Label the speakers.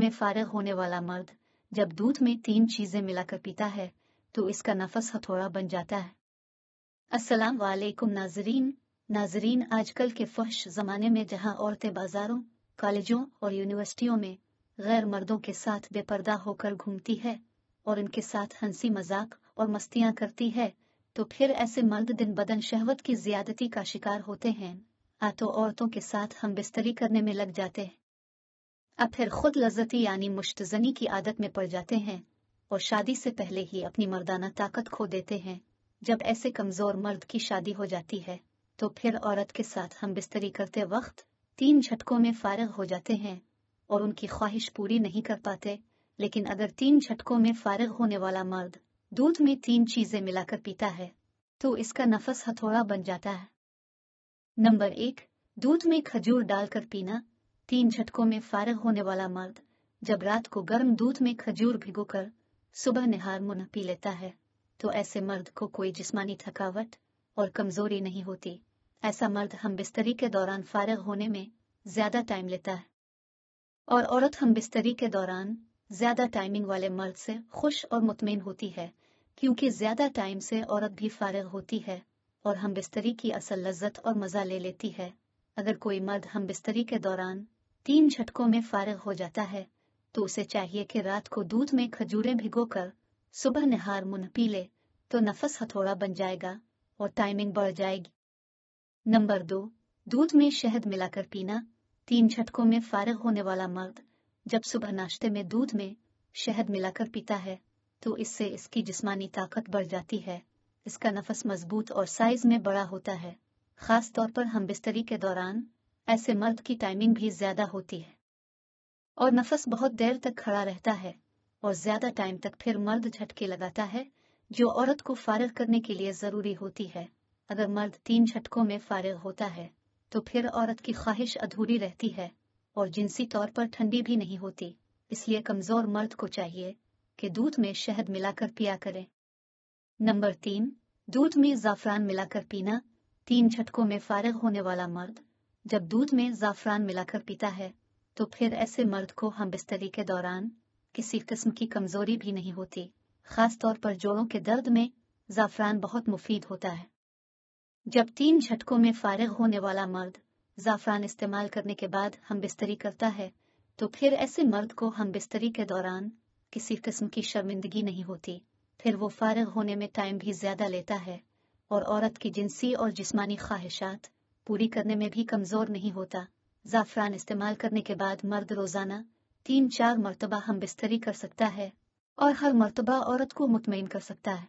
Speaker 1: में फारिग होने वाला मर्द जब दूध में 3 चीजें मिलाकर पीता है तो इसका नफस हथौड़ा बन जाता है। अस्सलाम वालेकुम नाजरीन, आजकल के फहश ज़माने में जहां औरतें बाजारों, कॉलेजों और यूनिवर्सिटियों में गैर मर्दों के साथ बेपर्दा होकर घूमती है और इनके साथ हंसी मजाक और मस्तियां करती है, तो फिर ऐसे मर्द दिन बदन शहवत की ज्यादती का शिकार होते हैं। तो औरतों के साथ हम बिस्तरी करने में लग जाते हैं। अब फिर खुद लज्जती यानी मुश्तजनी की आदत में पड़ जाते हैं और शादी से पहले ही अपनी मर्दाना ताकत खो देते हैं। जब ऐसे कमजोर मर्द की शादी हो जाती है तो फिर औरत के साथ हम बिस्तरी करते वक्त 3 झटकों में फारिग हो जाते हैं और उनकी ख्वाहिश पूरी नहीं कर पाते। लेकिन अगर 3 झटकों में फारिग होने वाला मर्द दूध में 3 चीजें मिलाकर पीता है तो इसका नफस हथौड़ा बन जाता है। नंबर 1, दूध में खजूर डालकर पीना। 3 झटकों में फारिग होने वाला मर्द जब रात को गर्म दूध में खजूर भिगोकर सुबह निहार मुंह पी लेता है तो ऐसे मर्द को कोई जिस्मानी थकावट और कमजोरी नहीं होती। ऐसा मर्द हम बिस्तरी के दौरान फारिग होने में ज्यादा टाइम लेता है और औरत हम बिस्तरी के दौरान ज्यादा टाइमिंग वाले मर्द से खुश और मुतमईन होती है, क्योंकि ज्यादा टाइम से औरत भी फारिग होती है और हम बिस्तरी की असल लज्जत और मजा ले लेती है। अगर कोई मर्द हम बिस्तरी के दौरान 3 झटकों में फारिग हो जाता है तो उसे चाहिए कि रात को दूध में खजूरें भिगोकर सुबह निहार मुंह पी ले, तो नफस हथौड़ा बन जाएगा और टाइमिंग बढ़ जाएगी। नंबर 2, दूध में शहद मिलाकर पीना। 3 झटकों में फारिग होने वाला मर्द जब सुबह नाश्ते में दूध में शहद मिलाकर पीता है तो इससे इसकी जिस्मानी ताकत बढ़ जाती है, इसका नफस मजबूत और साइज में बड़ा होता है। खास तौर पर हम बिस्तरी के दौरान ऐसे मर्द की टाइमिंग भी ज्यादा होती है और नफस बहुत देर तक खड़ा रहता है और ज्यादा टाइम तक फिर मर्द झटके लगाता है जो औरत को फारिग करने के लिए जरूरी होती है। अगर मर्द 3 झटकों में फारिग होता है तो फिर औरत की ख्वाहिश अधूरी रहती है और जिनसी तौर पर ठंडी भी नहीं होती। इसलिए कमजोर मर्द को चाहिए कि दूध में शहद मिलाकर पिया करें। नंबर 3, दूध में ज़ाफ़रान मिलाकर पीना। 3 झटकों में फारिग होने वाला मर्द जब दूध में ज़ाफ़रान मिलाकर पीता है तो फिर ऐसे मर्द को हम बिस्तरी के दौरान किसी किस्म की कमजोरी भी नहीं होती। खास तौर पर जोड़ों के दर्द में ज़ाफ़रान बहुत मुफीद होता है। जब 3 झटकों में फारिग होने वाला मर्द ज़ाफ़रान इस्तेमाल करने के बाद हम बिस्तरी करता है तो फिर ऐसे मर्द को हम बिस्तरी के दौरान किसी किस्म की शर्मिंदगी नहीं होती। फिर वो फारिग होने में टाइम भी ज्यादा लेता है और औरत की जिनसी और जिस्मानी ख्वाहिशात पूरी करने में भी कमजोर नहीं होता। ज़ाफ़रान इस्तेमाल करने के बाद मर्द रोजाना 3-4 मरतबा हम बिस्तरी कर सकता है और हर मरतबा औरत को मुतमईन कर सकता है।